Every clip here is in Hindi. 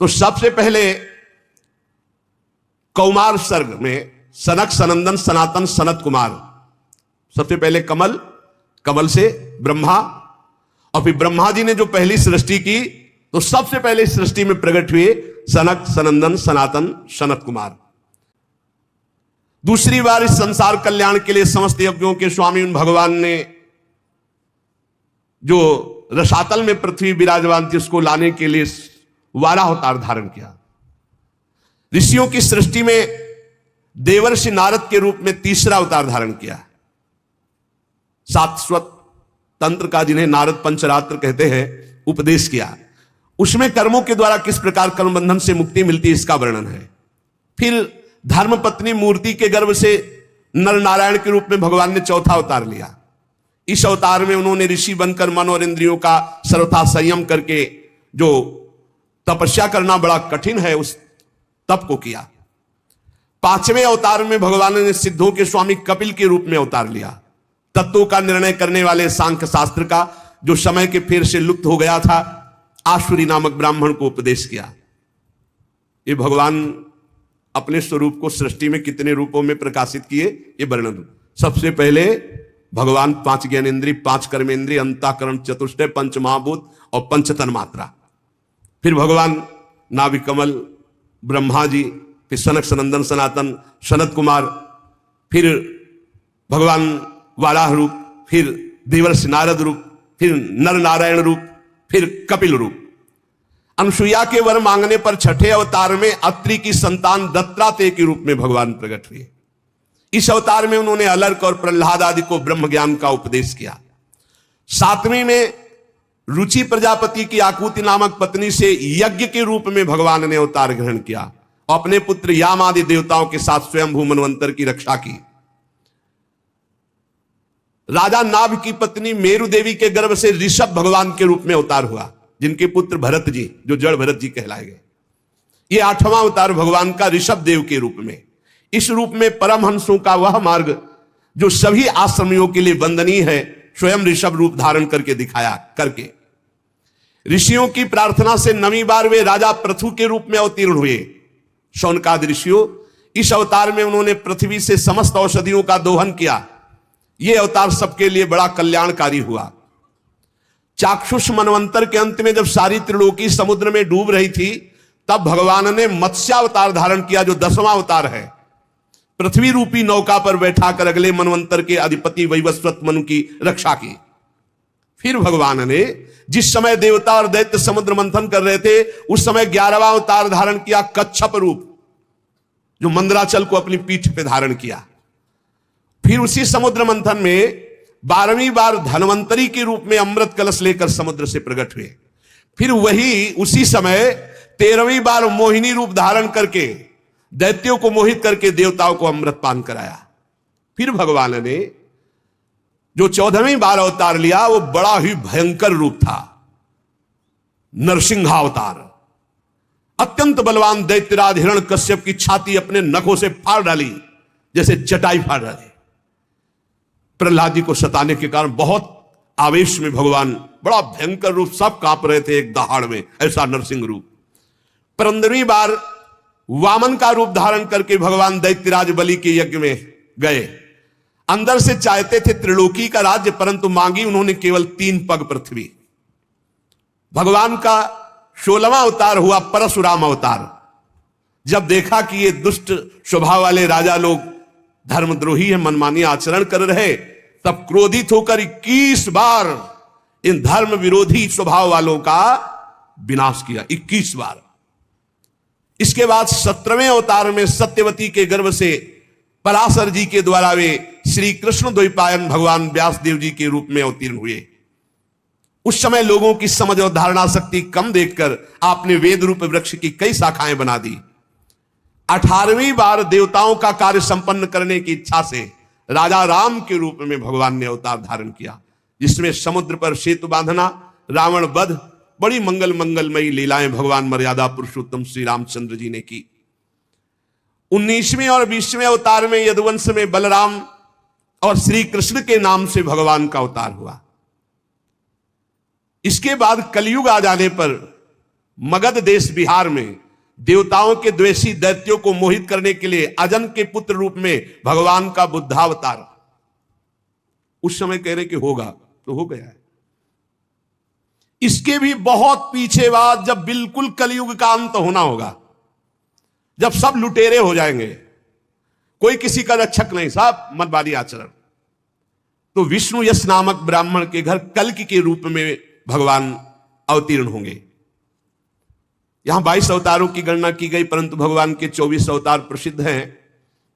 तो सबसे पहले कौमार सर्ग में सनक सनंदन सनातन सनत कुमार, सबसे पहले कमल, कमल से ब्रह्मा, और फिर ब्रह्मा जी ने जो पहली सृष्टि की तो सबसे पहले इस सृष्टि में प्रकट हुए सनक सनंदन सनातन सनत कुमार। दूसरी बार इस संसार कल्याण के लिए समस्त यज्ञों के स्वामी उन भगवान ने जो रसातल में पृथ्वी विराजमान थी उसको लाने के लिए वाराह अवतार धारण किया। ऋषियों की सृष्टि में देवर्षि नारद के रूप में तीसरा अवतार धारण किया। सातस्वत तंत्र का, जिन्हें नारद पंचरात्र कहते हैं, उपदेश किया। उसमें कर्मों के द्वारा किस प्रकार कर्म बंधन से मुक्ति मिलती है इसका वर्णन है। फिर धर्मपत्नी मूर्ति के गर्भ से नर नारायण के रूप में भगवान ने चौथा अवतार लिया। इस अवतार में उन्होंने ऋषि बनकर मन और इंद्रियों का सर्वथा संयम करके, जो तपस्या करना बड़ा कठिन है, उस तप को किया। पांचवें अवतार में भगवान ने सिद्धों के स्वामी कपिल के रूप में अवतार लिया। तत्वों का निर्णय करने वाले सांख्य शास्त्र का, जो समय के फेर से लुप्त हो गया था, आशुरी नामक ब्राह्मण को उपदेश किया। ये भगवान अपने स्वरूप को सृष्टि में कितने रूपों में प्रकाशित किए, ये वर्णन। सबसे पहले भगवान 5 ज्ञानेंद्रिय, 5 कर्मेंद्रिय, अंतःकरण, चतुष्टय, पंच महाभूत और पंच तन्मात्रा। फिर भगवान नाभि कमल, ब्रह्मा जी, फिर सनक सनंदन सनातन सनत कुमार, फिर भगवान वाराह रूप, फिर देवर्षि नारद रूप, फिर नर नारायण रूप, फिर कपिल रूप। अनुसुईया के वर मांगने पर छठे अवतार में अत्रि की संतान दत्तात्रेय के रूप में भगवान प्रकट हुए। इस अवतार में उन्होंने अलर्क और प्रहलाद आदि को ब्रह्म ज्ञान का उपदेश किया। 7वीं में रुचि प्रजापति की आकुति नामक पत्नी से यज्ञ के रूप में भगवान ने अवतार ग्रहण किया और अपने पुत्र याम आदि देवताओं के साथ स्वयं मनवंतर की रक्षा की। राजा नाभ की पत्नी मेरु देवी के गर्भ से ऋषभ भगवान के रूप में अवतार हुआ, जिनके पुत्र भरत जी, जो जड़ भरत जी कहलाए गए। ये 8वां अवतार भगवान का ऋषभ देव के रूप में। इस रूप में परमहंसों का वह मार्ग जो सभी आश्रमियों के लिए वंदनीय है, स्वयं ऋषभ रूप धारण करके दिखाया। करके ऋषियों की प्रार्थना से 9वीं बार वे राजा पृथु के रूप में अवतीर्ण हुए। शौनकादि ऋषियों, इस अवतार में उन्होंने पृथ्वी से समस्त औषधियों का दोहन किया। यह अवतार सबके लिए बड़ा कल्याणकारी हुआ। चाक्षुष मनवंतर के अंत में जब सारी त्रिलोकी समुद्र में डूब रही थी, तब भगवान ने मत्स्यावतार धारण किया, जो 10वां अवतार है। पृथ्वी रूपी नौका पर बैठाकर अगले मनवंतर के अधिपति वैवस्वत मनु की रक्षा की। फिर भगवान ने जिस समय देवता और दैत्य समुद्र मंथन कर रहे थे, उस समय 11वां अवतार धारण किया, कच्छप रूप, जो मंदराचल को अपनी पीठ पे धारण किया। फिर उसी समुद्र मंथन में 12वीं बार धनवंतरी के रूप में अमृत कलश लेकर समुद्र से प्रकट हुए। फिर वही उसी समय 13वीं बार मोहिनी रूप धारण करके दैत्यों को मोहित करके देवताओं को अमृत पान कराया। फिर भगवान ने जो 14वीं बार अवतार लिया, वो बड़ा ही भयंकर रूप था, नरसिंहावतार। अत्यंत बलवान दैत्यराज हिरण्यकश्यप की छाती अपने नखों से फाड़ डाली, जैसे चटाई फाड़ डाली। प्रहलाद जी को सताने के कारण बहुत आवेश में भगवान, बड़ा भयंकर रूप, सब कांप रहे थे एक दहाड़ में, ऐसा नरसिंह रूप। 15वीं बार वामन का रूप धारण करके भगवान दैत्यराज बलि के यज्ञ में गए। अंदर से चाहते थे त्रिलोकी का राज्य, परंतु मांगी उन्होंने केवल 3 पग पृथ्वी। भगवान का 16वां अवतार हुआ परशुराम अवतार। जब देखा कि ये दुष्ट स्वभाव वाले राजा लोग धर्मद्रोही है, मनमानी आचरण कर रहे, तब क्रोधित होकर 21 बार इन धर्म विरोधी स्वभाव वालों का विनाश किया। 21 बार। इसके बाद 17वें अवतार में सत्यवती के गर्भ से पराशर जी के द्वारा वे श्री कृष्ण द्वैपायन भगवान व्यासदेव जी के रूप में अवतीर्ण हुए। उस समय लोगों की समझ और धारणा शक्ति कम देखकर आपने वेद रूप वृक्ष की कई शाखाएं बना दी। 18वीं बार देवताओं का कार्य संपन्न करने की इच्छा से राजा राम के रूप में भगवान ने अवतार धारण किया, जिसमें समुद्र पर सेतु बांधना, रावण वध, बड़ी मंगलमयी लीलाएं भगवान मर्यादा पुरुषोत्तम श्री रामचंद्र जी ने की। 19वें और 20वें अवतार में यदुवंश में बलराम और श्री कृष्ण के नाम से भगवान का अवतार हुआ। इसके बाद कलयुग आ जाने पर मगध देश बिहार में देवताओं के द्वेषी दैत्यों को मोहित करने के लिए अजन के पुत्र रूप में भगवान का बुद्धावतार उस समय कह रहे कि होगा, तो हो गया है। इसके भी बहुत पीछे बाद जब बिल्कुल कलयुग का अंत होना होगा, जब सब लुटेरे हो जाएंगे, कोई किसी का रक्षक नहीं, सब मतवादी आचरण, तो विष्णु यश नामक ब्राह्मण के घर कल्कि के रूप में भगवान अवतीर्ण होंगे। यहां 22 अवतारों की गणना की गई, परंतु भगवान के 24 अवतार प्रसिद्ध हैं।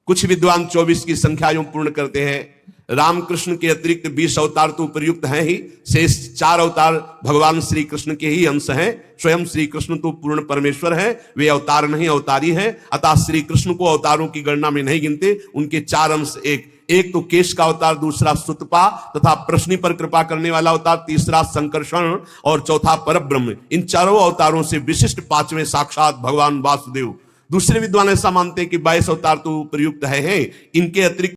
कुछ विद्वान 24 की संख्या यूं पूर्ण करते हैं। रामकृष्ण के अतिरिक्त 20 अवतार तो उपयुक्त हैं ही, शेष 4 अवतार भगवान श्री कृष्ण के ही अंश हैं। स्वयं श्री कृष्ण तो पूर्ण परमेश्वर हैं, वे अवतार नहीं अवतारी हैं, अतः श्री कृष्ण को अवतारों की गणना में नहीं गिनते। उनके 4 अंश, एक तो केश का अवतार, दूसरा सुतपा तथा प्रश्नि पर कृपा करने वाला अवतार, तीसरा संकर्षण और चौथा परब्रह्म। इन चारों अवतारों से विशिष्ट 5वें साक्षात भगवान वासुदेव। दूसरे विद्वान ऐसा मानते हैं कि 22 अवतार तो प्रयुक्त है, इनके अतिरिक्त